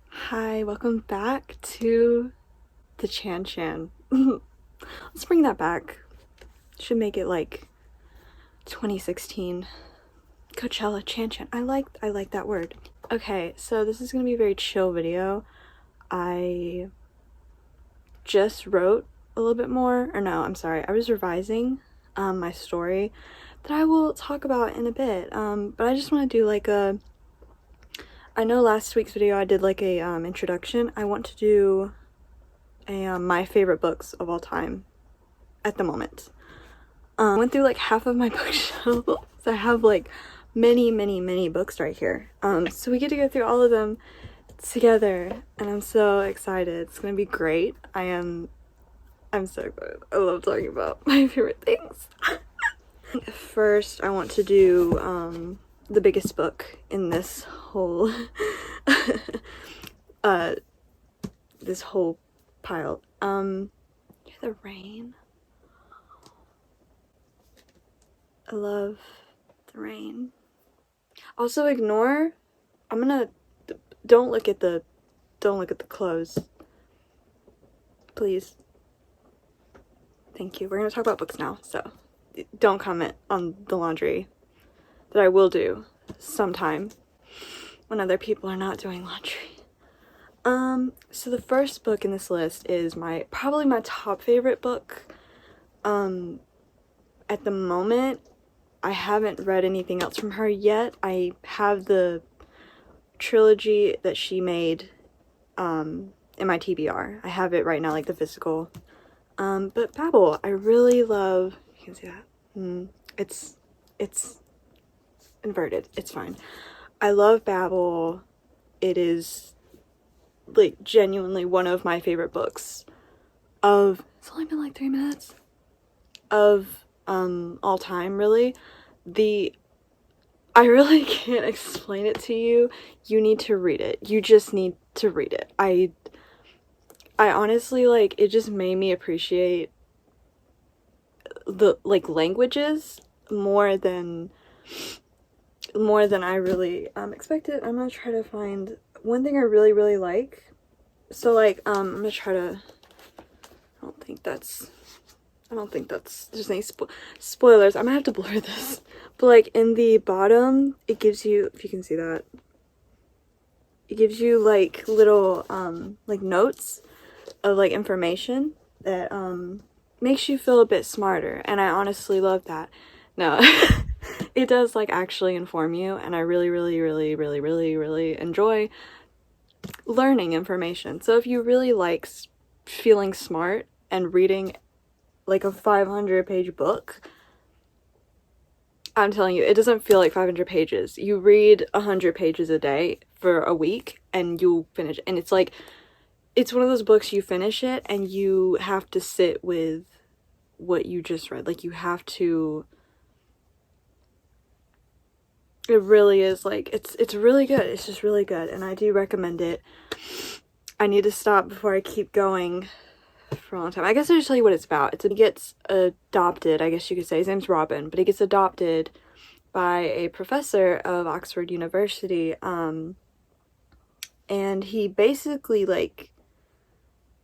Hi, welcome back to the Chan Chan. Let's bring that back. Should make it like 2016 Coachella Chan Chan. I like that word. Okay, so this is gonna be a very chill video. I just wrote a little bit more, or no, I'm sorry, I was revising my story that I will talk about in a bit. But I just want to do like I know last week's video I did like a introduction. I want to do a my favorite books of all time at the moment. I went through like half of my bookshelf. So I have like many books right here. So we get to go through all of them together, and I'm so excited. It's gonna be great. I'm so excited. I love talking about my favorite things. First, I want to do the biggest book in this whole this whole pile. The rain. I love the rain. Also ignore, don't look at the clothes. Please. Thank you. We're gonna talk about books now, so don't comment on the laundry that I will do sometime when other people are not doing laundry. So the first book in this list is probably my top favorite book. At the moment, I haven't read anything else from her yet. I have the trilogy that she made in my TBR. I have it right now, like the physical. But Babel, I really love. You can see that. It's inverted. It's fine. I love Babel. It is like genuinely one of my favorite books of. It's only been like 3 minutes of all time, really. I really can't explain it to you. You need to read it. You just need to read it. I honestly, like, it just made me appreciate the like languages more than I really expected. I'm gonna try to find one thing I really like. So like I'm gonna try to. I don't think that's there's any spoilers. I'm gonna have to blur this. But like in the bottom, it gives you, if you can see that, it gives you like little like notes of like information that makes you feel a bit smarter, and I honestly love that. No, it does like actually inform you, and I really enjoy learning information. So if you really like feeling smart and reading like a 500-page book, I'm telling you, it doesn't feel like 500 pages. You read 100 pages a day for a week and you'll finish. And it's like, it's one of those books you finish it and you have to sit with what you just read. Like, you have to. It really is like, it's really good. It's just really good, and I do recommend it. I need to stop before I keep going for a long time. I guess I'll just tell you what it's about. He gets adopted, I guess you could say. His name's Robin, but he gets adopted by a professor of Oxford University. And he basically, like,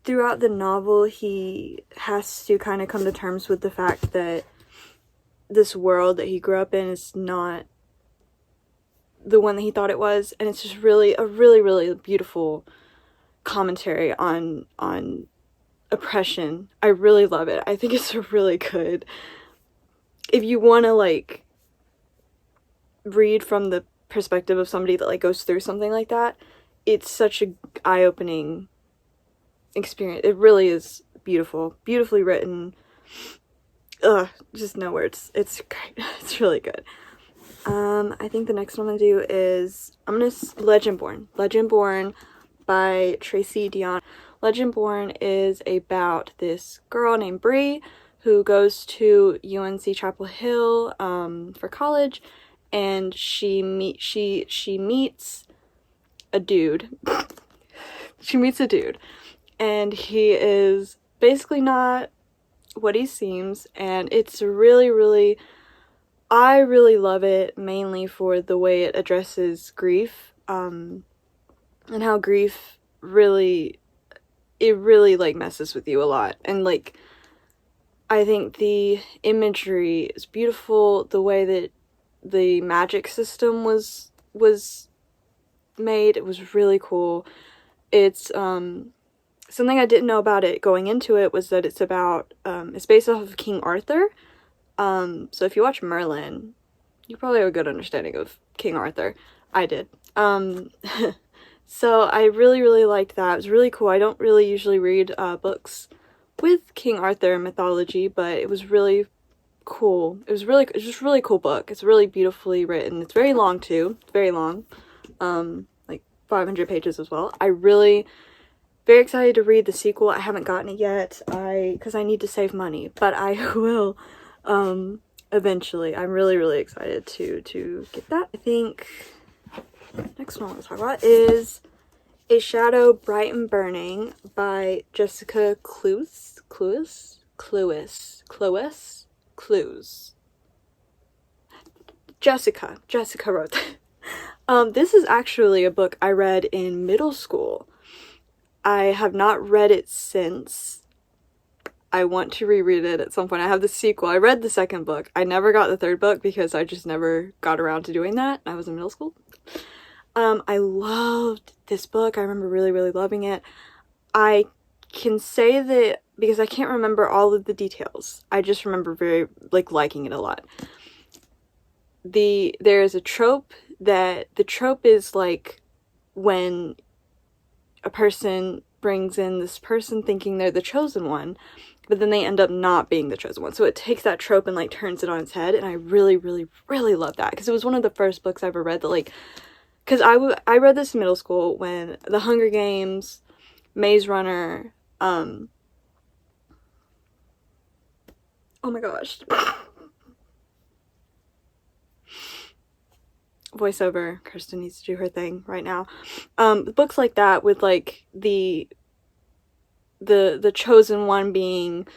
throughout the novel, he has to kind of come to terms with the fact that this world that he grew up in is not the one that he thought it was. And it's just really a really beautiful commentary on oppression. I really love it. I think it's really good. If you want to like read from the perspective of somebody that like goes through something like that, it's such a eye-opening experience. It really is beautiful, beautifully written. Just no words. It's great. It's really good. I think the next one I'm gonna do is Legendborn by Tracy Deonn. Legendborn is about this girl named Bree who goes to UNC Chapel Hill for college, and she meets a dude. She meets a dude, and he is basically not what he seems, and it's really, I really love it mainly for the way it addresses grief, and how grief really, it really like messes with you a lot. And like, I think the imagery is beautiful, the way that the magic system was made, it was really cool. It's something I didn't know about it going into it was that it's about it's based off of King Arthur. So if you watch Merlin, you probably have a good understanding of King Arthur. I did. So I really liked that. It was really cool. I don't really usually read books with King Arthur mythology, but it was really cool. It's just a really cool book. It's really beautifully written. It's very long too. It's very long. Like 500 pages as well. Very excited to read the sequel. I haven't gotten it yet. Because I need to save money, but I will eventually. I'm really excited to get that. I think next one I want to talk about is A Shadow Bright and Burning by Jessica Clues. Jessica wrote that. This is actually a book I read in middle school. I have not read it since. I want to reread it at some point. I have the sequel. I read the second book. I never got the third book because I just never got around to doing that. I was in middle school. I loved this book. I remember really loving it. I can say that because I can't remember all of the details. I just remember very liking it a lot. There's a trope that the trope is like when a person brings in this person thinking they're the chosen one, but then they end up not being the chosen one. So it takes that trope and like turns it on its head, and I really love that because it was one of the first books I ever read that like, because I read this in middle school when The Hunger Games, Maze Runner, oh my gosh. Voiceover, Kirsten needs to do her thing right now. Books like that with like the chosen one being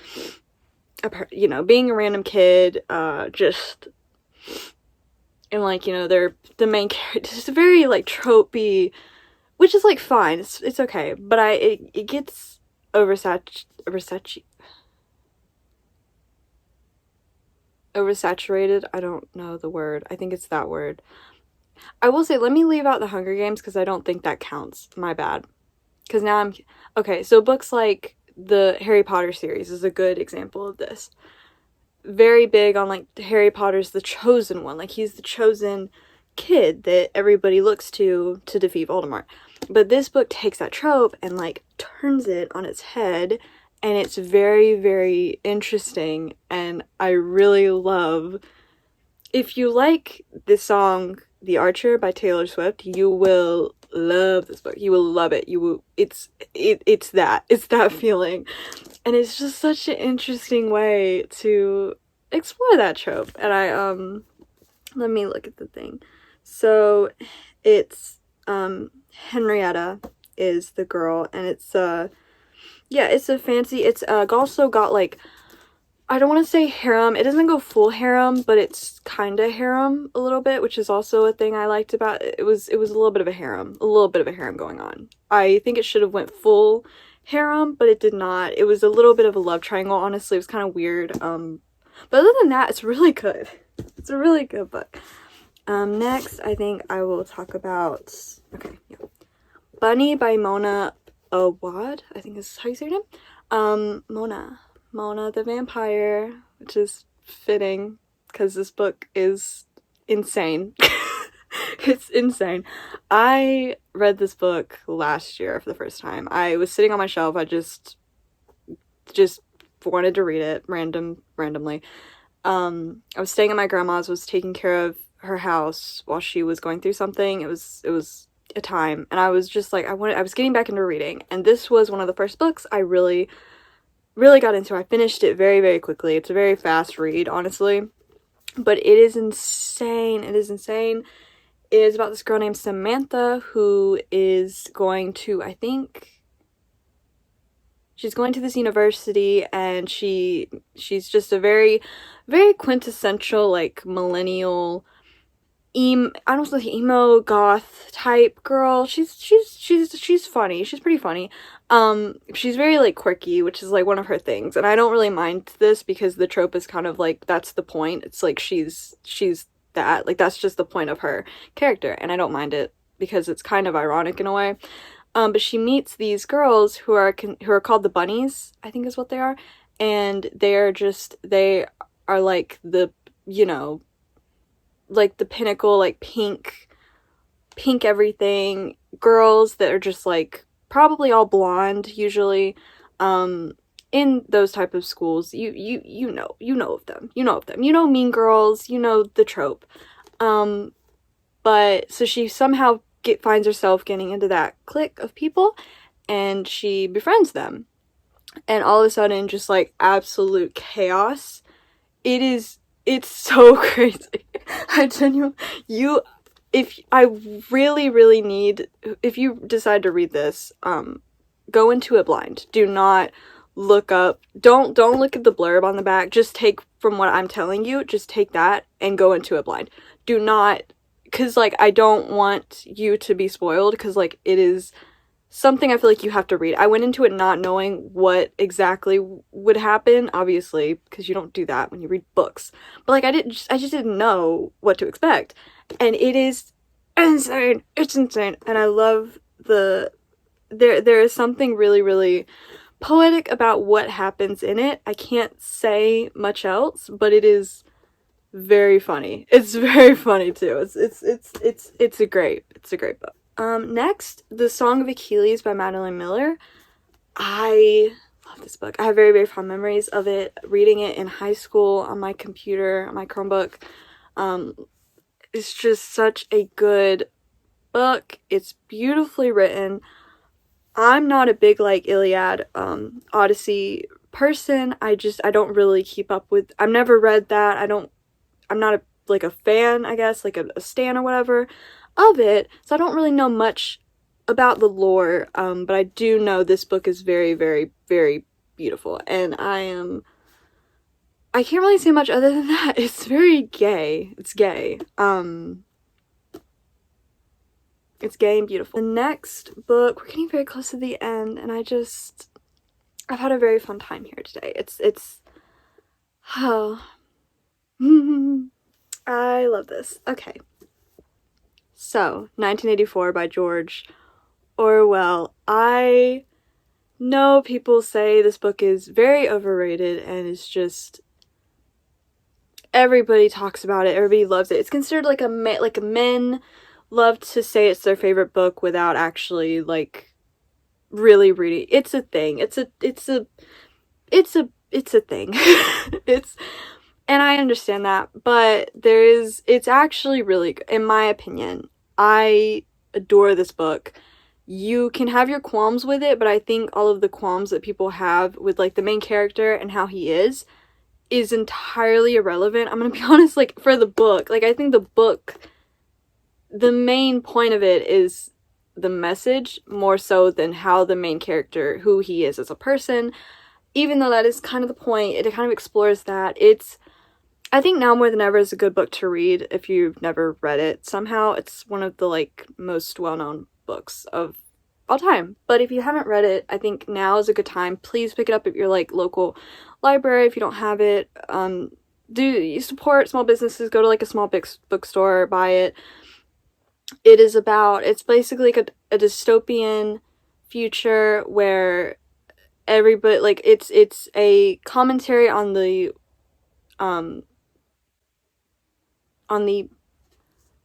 being a random kid, just, and like, they're the main character, just very like tropey, which is like fine, it's okay, but it gets oversaturated. I don't know the word. I think it's that word. I will say, let me leave out The Hunger Games because I don't think that counts. My bad. Because now okay, so books like the Harry Potter series is a good example of this. Very big on like Harry Potter's the chosen one. Like he's the chosen kid that everybody looks to defeat Voldemort. But this book takes that trope and like turns it on its head, and it's very interesting, and I really love. If you like the song The Archer by Taylor Swift, you will love this book. You will love it. It's that feeling. And it's just such an interesting way to explore that trope. And let me look at the thing. So it's Henrietta is the girl, and it's it's a fancy, it's also got like, I don't want to say harem. It doesn't go full harem, but it's kind of harem a little bit, which is also a thing I liked about it. It was a little bit of a harem going on. I think it should have went full harem, but it did not. It was a little bit of a love triangle, honestly. It was kind of weird. But other than that, it's really good. It's a really good book. Next, I think I will talk about, Bunny by Mona Awad, I think is how you say her name. Mona the Vampire, which is fitting because this book is insane. It's insane. I read this book last year for the first time. I was sitting on my shelf. I just wanted to read it randomly. I was staying at my grandma's, was taking care of her house while she was going through something. It was a time, and I was just like, I was getting back into reading, and this was one of the first books I really got into. I finished it very quickly. It's a very fast read, honestly, but it is insane. It is insane. It is about this girl named Samantha who is going to, I think she's going to this university, and she's just a very, very quintessential, like, millennial I don't know, emo goth type girl. She's funny. She's pretty funny. She's very, like, quirky, which is, like, one of her things. And I don't really mind this because the trope is kind of like, that's the point. It's like she's that, like, that's just the point of her character, and I don't mind it because it's kind of ironic in a way. But she meets these girls who are called the Bunnies, I think is what they are, and they are like the, you know, like the pinnacle, like pink everything girls that are just, like, probably all blonde usually, in those type of schools. You know of them. You know Mean Girls, you know the trope. But so she somehow finds herself getting into that clique of people, and she befriends them, and all of a sudden, just, like, absolute chaos. It's so crazy. If you decide to read this, go into it blind. Do not don't look at the blurb on the back. Just take from what I'm telling you, just take that and go into it blind. Do not, because, like, I don't want you to be spoiled, because, like, it is something I feel like you have to read. I went into it not knowing what exactly would happen, obviously, because you don't do that when you read books. But, like, I just didn't know what to expect. And it is insane. It's insane. And I love there is something really, really poetic about what happens in it. I can't say much else, but it is very funny. It's very funny too. It's a great book. Next, The Song of Achilles by Madeline Miller. I love this book. I have very, very fond memories of it, reading it in high school on my computer, on my Chromebook. It's just such a good book. It's beautifully written. I'm not a big, like, Iliad, Odyssey person. I don't really keep up with, I've never read that. I'm not a fan, I guess, like a stan or whatever of it, so I don't really know much about the lore, but I do know this book is very, very, very beautiful, and I can't really say much other than that. It's very gay. It's gay. It's gay and beautiful. The next book, we're getting very close to the end, and I've had a very fun time here today. Oh. I love this. Okay. So, 1984 by George Orwell. I know people say this book is very overrated, and it's just, everybody talks about it, everybody loves it. It's considered like men love to say it's their favorite book without actually, like, really reading. It's a thing. It's a thing. And I understand that, but it's actually really good, in my opinion. I adore this book. You can have your qualms with it, but I think all of the qualms that people have with, like, the main character and how he is entirely irrelevant. I'm gonna be honest, like, for the book, like, I think the book, the main point of it is the message more so than how the main character, who he is as a person. Even though that is kind of the point, it kind of explores that. I think now more than ever is a good book to read if you've never read it. Somehow it's one of the, like, most well-known books of all time. But if you haven't read it, I think now is a good time. Please pick it up at your, like, local library if you don't have it. Do you support small businesses? Go to, like, a small bookstore, buy it. It's basically like a dystopian future where everybody, like, it's a commentary on the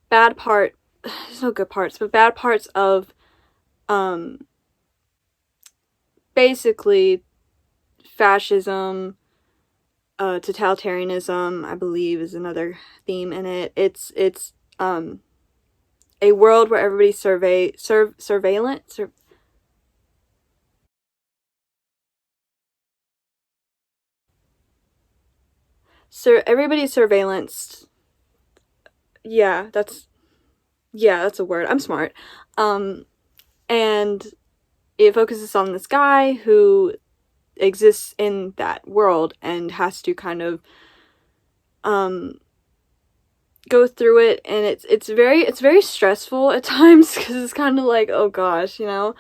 bad part, there's no good parts, but bad parts of, basically fascism, totalitarianism, I believe, is another theme in it. It's a world where everybody's everybody's surveillanced. Yeah, that's a word. I'm smart. And it focuses on this guy who exists in that world and has to kind of go through it, and it's very stressful at times, because it's kind of like, oh gosh, you know,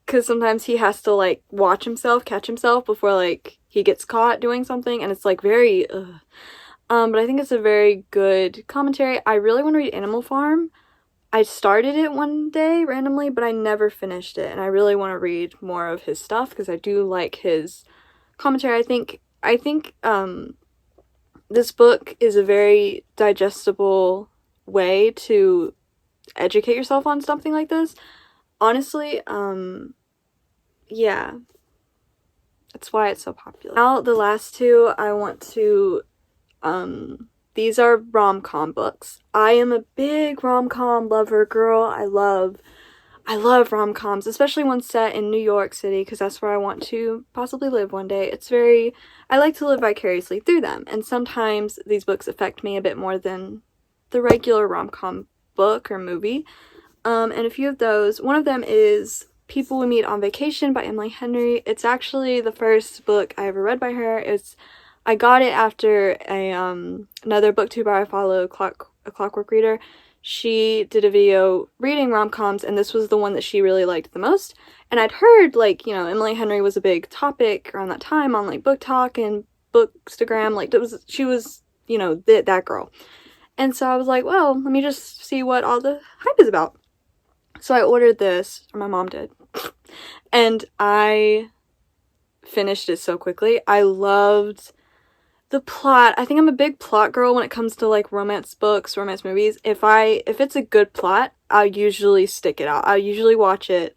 because sometimes he has to like catch himself before like he gets caught doing something, and it's like very but I think it's a very good commentary. I really want to read Animal Farm. I started it one day randomly, but I never finished it, and I really want to read more of his stuff because I do like his commentary. I think this book is a very digestible way to educate yourself on something like this. Honestly, yeah. That's why it's so popular. Now, the last two I want to, these are rom-com books. I am a big rom-com lover girl. I love rom-coms, especially ones set in New York City, because that's where I want to possibly live one day. I like to live vicariously through them, and sometimes these books affect me a bit more than the regular rom-com book or movie. And a few of those, one of them is People We Meet on Vacation by Emily Henry. It's actually the first book I ever read by her. I got it after another booktuber I follow, A Clockwork Reader. She did a video reading rom-coms, and this was the one that she really liked the most. And I'd heard, like, you know, Emily Henry was a big topic around that time on, like, Book Talk and Bookstagram. Like, she was, you know, that girl. And so I was like, well, let me just see what all the hype is about. So I ordered this, or my mom did, and I finished it so quickly. I loved the plot. I think I'm a big plot girl when it comes to like romance books, romance movies. If it's a good plot, I'll usually stick it out. I'll usually watch it.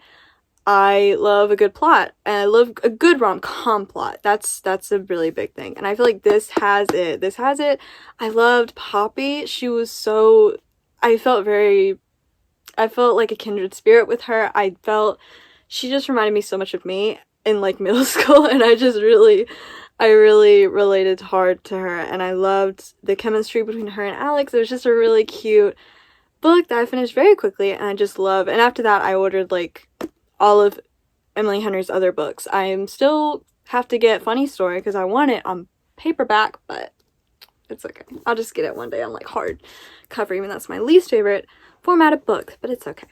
I love a good plot, and I love a good rom-com plot. That's a really big thing, and I feel like this has it. This has it. I loved Poppy. She was so. I felt like a kindred spirit with her. She just reminded me so much of me in like middle school, and I really related hard to her, and I loved the chemistry between her and Alex. It was just a really cute book that I finished very quickly, and I just love. And after that, I ordered like all of Emily Henry's other books. I still have to get Funny Story because I want it on paperback, but it's okay. I'll just get it one day on like hard cover, even that's my least favorite format of book, but it's okay.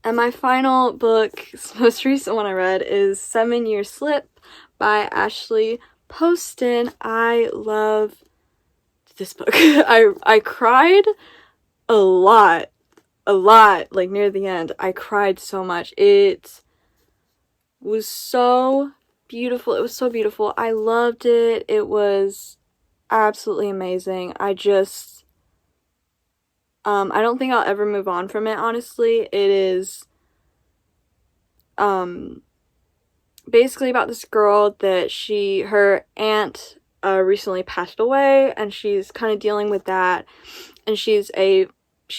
And my final book, most recent one I read, is 7 Year Slip by Ashley Poston. I love this book. I cried a lot, like near the end. I cried so much. It was so beautiful. It was so beautiful. I loved it. It was absolutely amazing. I don't think I'll ever move on from it, honestly. It is, basically about this girl that her aunt, recently passed away, and she's kind of dealing with that, and she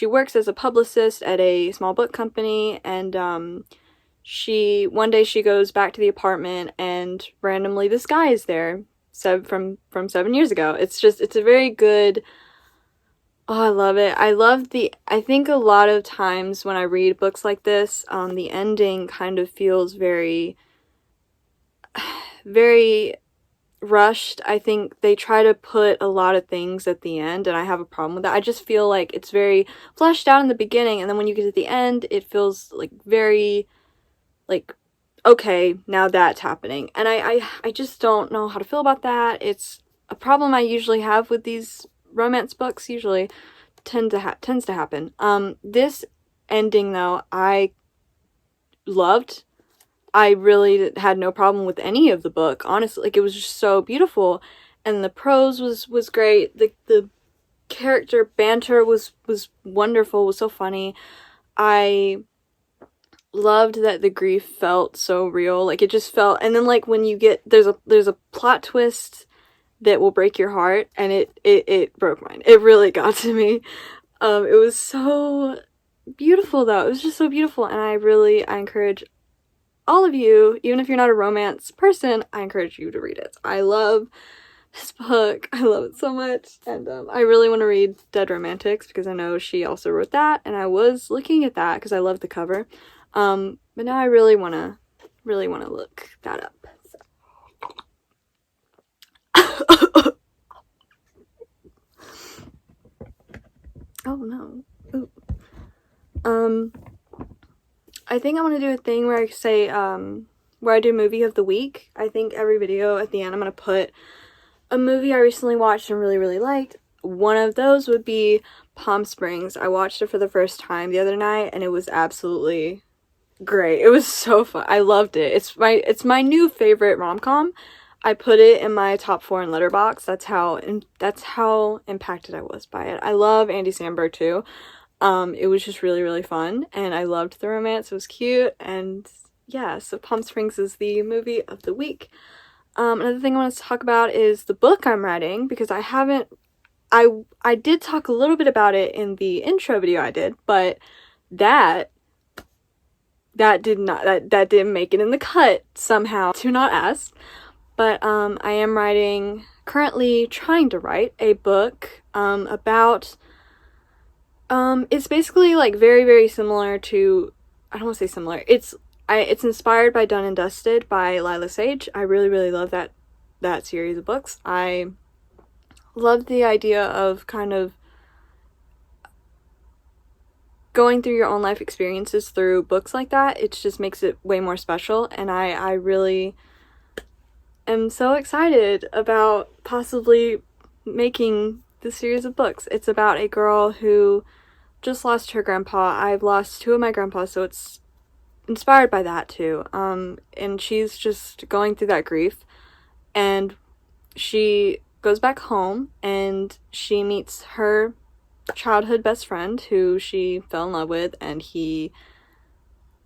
works as a publicist at a small book company, and, one day she goes back to the apartment, and randomly this guy is there, from 7 years ago. It's a very good. Oh, I love it. I think a lot of times when I read books like this, the ending kind of feels very, very rushed. I think they try to put a lot of things at the end, and I have a problem with that. I just feel like it's very fleshed out in the beginning, and then when you get to the end, it feels like very, like, okay, now that's happening. And I just don't know how to feel about that. It's a problem I usually have with these romance books, usually tends to happen. This ending though, I loved. I really had no problem with any of the book, honestly. Like, it was just so beautiful, and the prose was great. The character banter was wonderful, was so funny. I loved that the grief felt so real. Like, it just felt, and then like when you get there's a plot twist that will break your heart, and it broke mine. It really got to me. It was so beautiful though. It was just so beautiful, and I encourage all of you, even if you're not a romance person, I encourage you to read it. I love this book. I love it so much, and I really want to read Dead Romantics because I know she also wrote that, and I was looking at that because I love the cover. But now I really want to really want to look that up. Oh no. Ooh. I think I want to do a thing where I say, where I do movie of the week. I think every video at the end I'm going to put a movie I recently watched and really, really liked. One of those would be Palm Springs. I watched it for the first time the other night and it was absolutely great. It was so fun. I loved it. It's my new favorite rom-com. I put it in my top 4 in Letterboxd. That's how impacted I was by it. I love Andy Samberg too. It was just really, really fun, and I loved the romance. It was cute, and yeah, so Palm Springs is the movie of the week. Another thing I want to talk about is the book I'm writing, because I did talk a little bit about it in the intro video I did, but that didn't make it in the cut somehow. Do not ask. But I am currently trying to write a book about it's basically like very, very similar to, I don't want to say similar, it's inspired by Done and Dusted by Lila Sage. I really, really love that series of books. I love the idea of kind of going through your own life experiences through books like that. It just makes it way more special, and I really am so excited about possibly making this series of books. It's about a girl who just lost her grandpa. I've lost 2 of my grandpas, so it's inspired by that too. And she's just going through that grief, and she goes back home and she meets her childhood best friend who she fell in love with, and it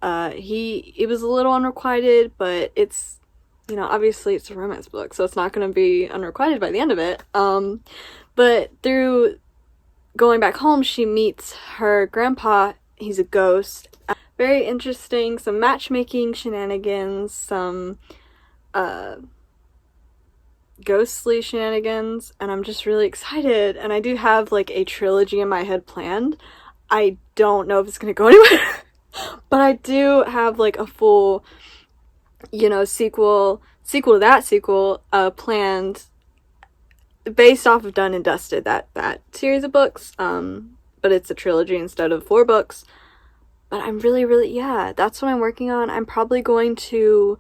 was a little unrequited, but it's, you know, obviously it's a romance book, so it's not going to be unrequited by the end of it. But through going back home, she meets her grandpa. He's a ghost. Very interesting. Some matchmaking shenanigans, some ghostly shenanigans, and I'm just really excited. And I do have like a trilogy in my head planned. I don't know if it's going to go anywhere, but I do have like a full, you know, sequel to that sequel planned based off of Done and Dusted, that series of books, but it's a trilogy instead of 4 books. But I'm really, really, yeah, that's what I'm working on. I'm probably going to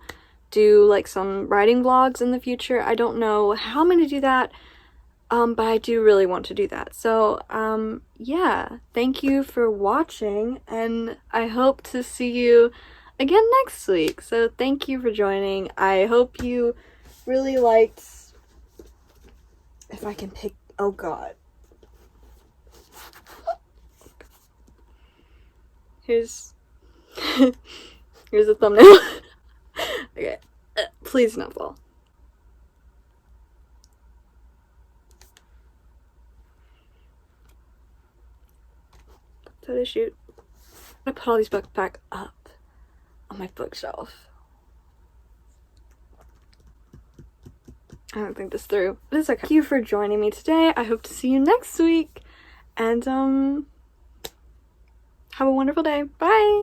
do like some writing vlogs in the future. I don't know how I'm going to do that, but I do really want to do that. So yeah, thank you for watching, and I hope to see you again next week. So thank you for joining. I hope you really liked, if I can pick, oh god. Here's a thumbnail. Okay, please not fall. Photo shoot. I'm gonna put all these books back up on my bookshelf. I don't think this through, but it's okay. Thank you for joining me today. I hope to see you next week, and have a wonderful day. Bye!